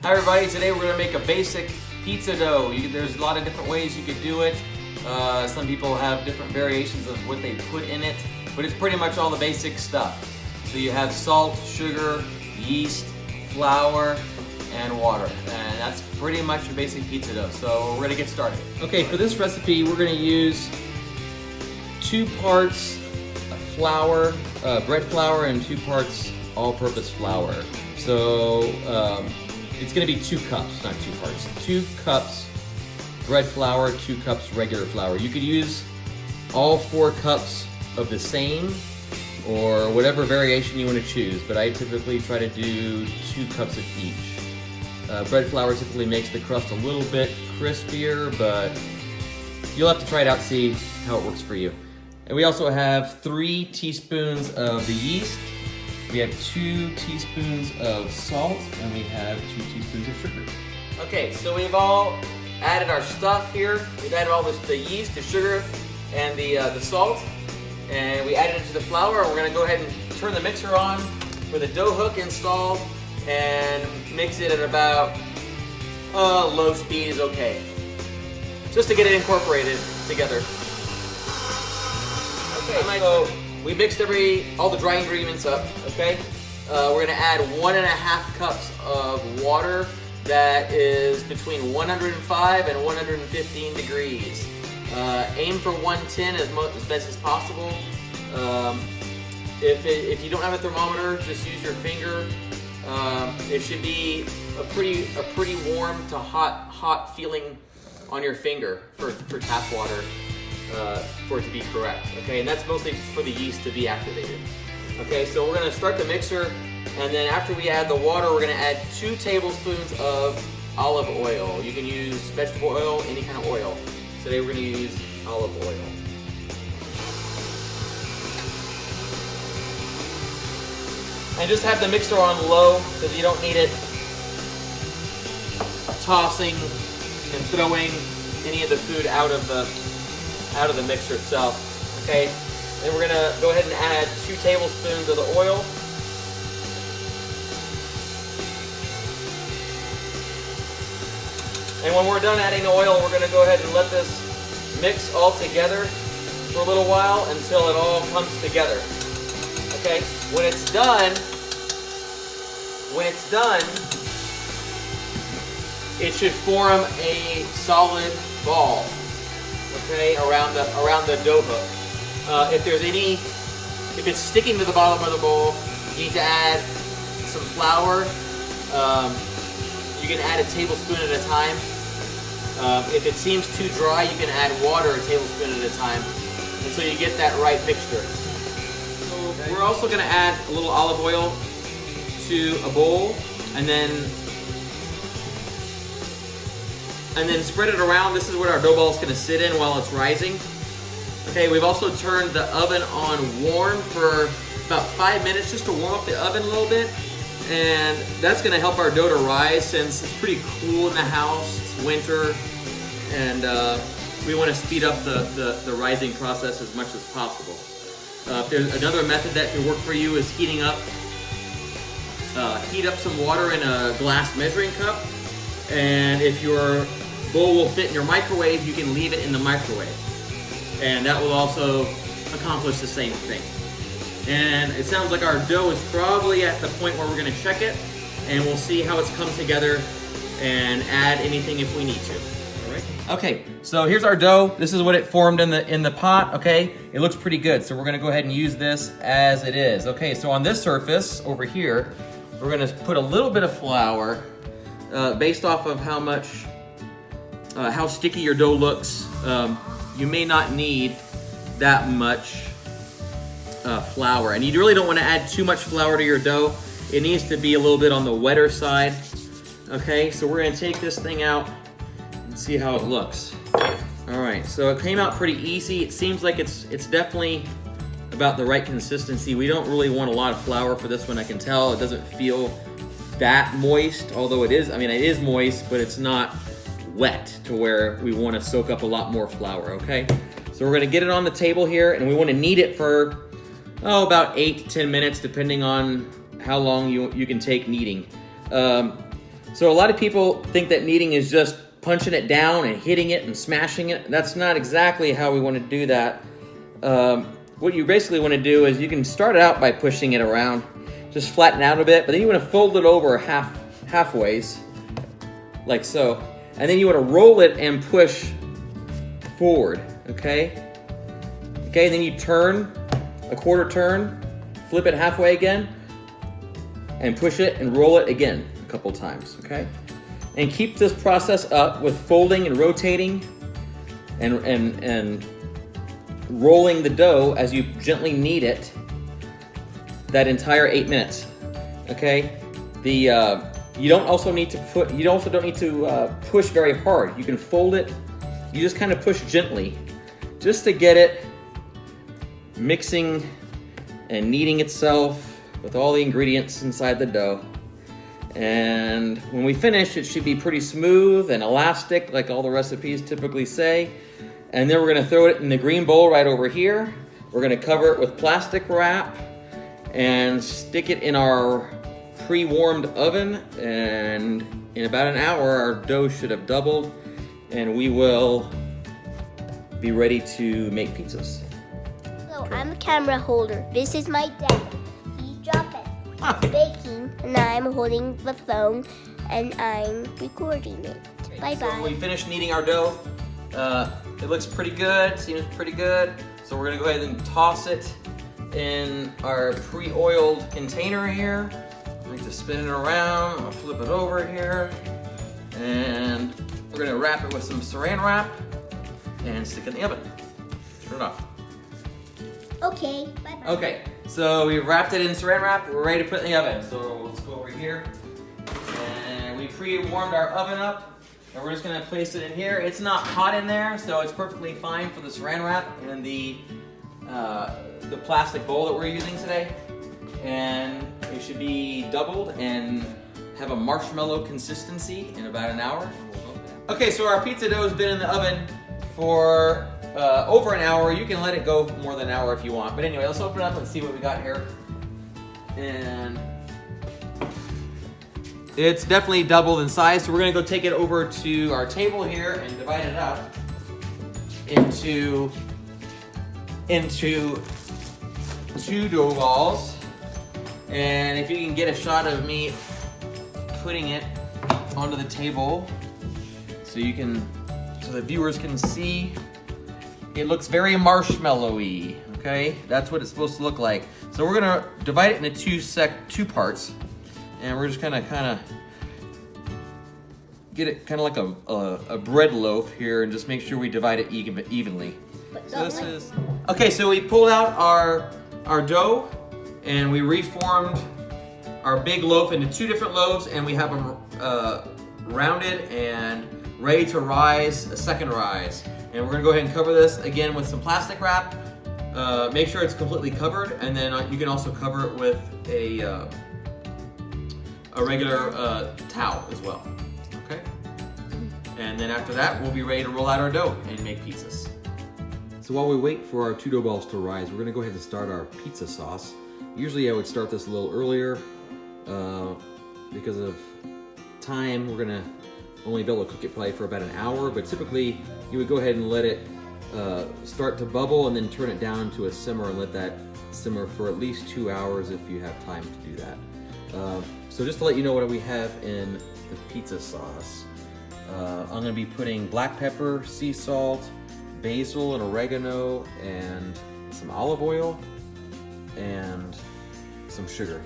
Hi everybody, today we're going to make a basic pizza dough. There's a lot of different ways you could do it. Some people have different variations of what they put in it, but it's pretty much all the basic stuff. So you have salt, sugar, yeast, flour, and water. And that's pretty much your basic pizza dough. So we're going to get started. Okay, for this recipe we're going to use 2 parts flour, bread flour, and 2 parts all-purpose flour. So it's going to be 2 cups, not 2 parts. 2 cups bread flour, 2 cups regular flour. You could use all 4 cups of the same or whatever variation you want to choose, but I typically try to do 2 cups of each. Bread flour typically makes the crust a little bit crispier, but you'll have to try it out to see how it works for you. And we also have 3 teaspoons of the yeast. We have 2 teaspoons of salt, and we have 2 teaspoons of sugar. Okay, so we've all added our stuff here. We've added all the yeast, the sugar, and the salt, and we added it to the flour. We're gonna go ahead and turn the mixer on with a dough hook installed and mix it at about low speed is okay, just to get it incorporated together. Okay, so we mixed all the dry ingredients up, okay? We're gonna add 1.5 cups of water that is between 105 and 115 degrees. Aim for 110 as best as possible. If you don't have a thermometer, just use your finger. It should be a pretty warm to hot feeling on your finger for tap water. For it to be correct, okay? And that's mostly for the yeast to be activated. Okay, so we're gonna start the mixer, and then after we add the water, we're gonna add 2 tablespoons of olive oil. You can use vegetable oil, any kind of oil. Today we're gonna use olive oil. And just have the mixer on low, because you don't need it tossing and throwing any of the food out of the mixer itself, okay? Then we're gonna go ahead and add 2 tablespoons of the oil. And when we're done adding the oil, we're gonna go ahead and let this mix all together for a little while until it all comes together, okay? When it's done, it should form a solid ball, okay, around the dough hook. If it's sticking to the bottom of the bowl, you need to add some flour. You can add a tablespoon at a time. If it seems too dry, you can add water a tablespoon at a time until you get that right mixture. So we're also going to add a little olive oil to a bowl, and then spread it around. This is what our dough ball is going to sit in while it's rising. Okay, we've also turned the oven on warm for about 5 minutes just to warm up the oven a little bit. And that's going to help our dough to rise since it's pretty cool in the house. It's winter, and we want to speed up the rising process as much as possible. If there's another method that can work for you is heat up some water in a glass measuring cup. And if your bowl will fit in your microwave, you can leave it in the microwave. And that will also accomplish the same thing. And it sounds like our dough is probably at the point where we're gonna check it, and we'll see how it's come together and add anything if we need to. All right. Okay, so here's our dough. This is what it formed in the pot, okay? It looks pretty good, so we're gonna go ahead and use this as it is. Okay, so on this surface over here, we're gonna put a little bit of flour based off of how sticky your dough looks. You may not need that much flour, and you really don't want to add too much flour to your dough. It needs to be a little bit on the wetter side. Okay, so we're gonna take this thing out and see how it looks. All right, so it came out pretty easy. It seems like it's definitely about the right consistency. We don't really want a lot of flour for this one. I can tell it doesn't feel that moist, although it is moist, but it's not wet to where we want to soak up a lot more flour, okay? So we're gonna get it on the table here, and we want to knead it for about 8 to 10 minutes, depending on how long you can take kneading. So a lot of people think that kneading is just punching it down and hitting it and smashing it. That's not exactly how we want to do that. What you basically want to do is you can start out by pushing it around, just flatten out a bit, but then you want to fold it over halfways, like so. And then you want to roll it and push forward, okay? Okay, then you turn, a quarter turn, flip it halfway again, and push it and roll it again a couple times, okay? And keep this process up with folding and rotating and rolling the dough as you gently knead it that entire 8 minutes, okay? You don't also need to push very hard. You can fold it. You just kind of push gently, just to get it mixing and kneading itself with all the ingredients inside the dough. And when we finish, it should be pretty smooth and elastic, like all the recipes typically say. And then we're gonna throw it in the green bowl right over here. We're gonna cover it with plastic wrap and stick it in our pre-warmed oven. And in about an hour, our dough should have doubled, and we will be ready to make pizzas. So I'm a camera holder. This is my dad. He's dropping. He's baking, and I'm holding the phone, and I'm recording it. Bye-bye. So we finished kneading our dough. It looks pretty good, seems pretty good. So we're gonna go ahead and toss it in our pre-oiled container here. I like to spin it around, I'll flip it over here. And we're gonna wrap it with some saran wrap and stick it in the oven. Turn it off. Okay, bye-bye. Okay, so we wrapped it in saran wrap. We're ready to put it in the oven. So let's go over here. And we pre-warmed our oven up. And we're just gonna place it in here. It's not hot in there, so it's perfectly fine for the saran wrap and the plastic bowl that we're using today. And it should be doubled and have a marshmallow consistency in about an hour. Okay, so our pizza dough has been in the oven for over an hour. You can let it go more than an hour if you want. But anyway, let's open it up and see what we got here. And it's definitely doubled in size. So we're gonna go take it over to our table here and divide it up into 2 dough balls. And if you can get a shot of me putting it onto the table so the viewers can see, it looks very marshmallowy, okay? That's what it's supposed to look like. So we're gonna divide it into two parts, and we're just gonna kind of get it kind of like a bread loaf here, and just make sure we divide it evenly. So this is okay. So we pulled out our dough, and we reformed our big loaf into 2 different loaves, and we have them rounded and ready to rise, a second rise. And we're gonna go ahead and cover this again with some plastic wrap. Make sure it's completely covered, and then you can also cover it with a regular towel as well. Okay. And then after that, we'll be ready to roll out our dough and make pizzas. So while we wait for our 2 dough balls to rise, we're gonna go ahead and start our pizza sauce. Usually I would start this a little earlier because of time. We're gonna only be able to cook it probably for about an hour, but typically you would go ahead and let it start to bubble and then turn it down to a simmer and let that simmer for at least 2 hours if you have time to do that. So just to let you know what we have in the pizza sauce, I'm gonna be putting black pepper, sea salt, basil and oregano, and some olive oil, and some sugar.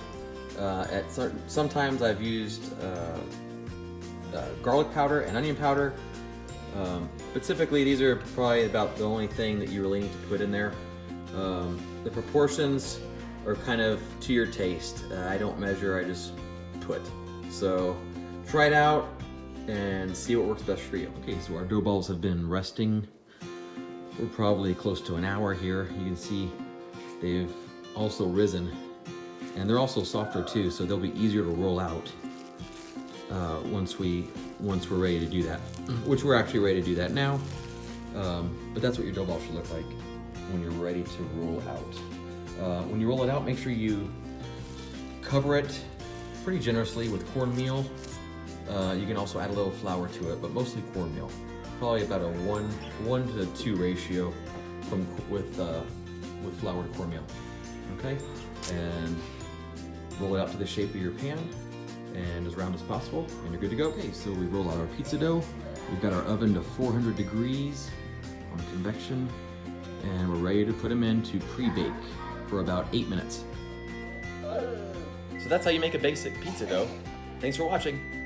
Sometimes I've used garlic powder and onion powder, but typically these are probably about the only thing that you really need to put in there. The proportions are kind of to your taste. I don't measure, I just put. So try it out and see what works best for you. Okay, so our dough balls have been resting. We're probably close to an hour here. You can see they've also risen, and they're also softer too, so they'll be easier to roll out once we're ready to do that, which we're actually ready to do that now. But that's what your dough ball should look like when you're ready to roll out. When you roll it out, make sure you cover it pretty generously with cornmeal You can also add a little flour to it, but mostly cornmeal. Probably about a 1 to 2 ratio with flour to cornmeal. Okay, and roll it out to the shape of your pan and as round as possible, and you're good to go. Okay, so we roll out our pizza dough. We've got our oven to 400 degrees on convection, and we're ready to put them in to pre-bake for about 8 minutes. So that's how you make a basic pizza dough. Thanks for watching.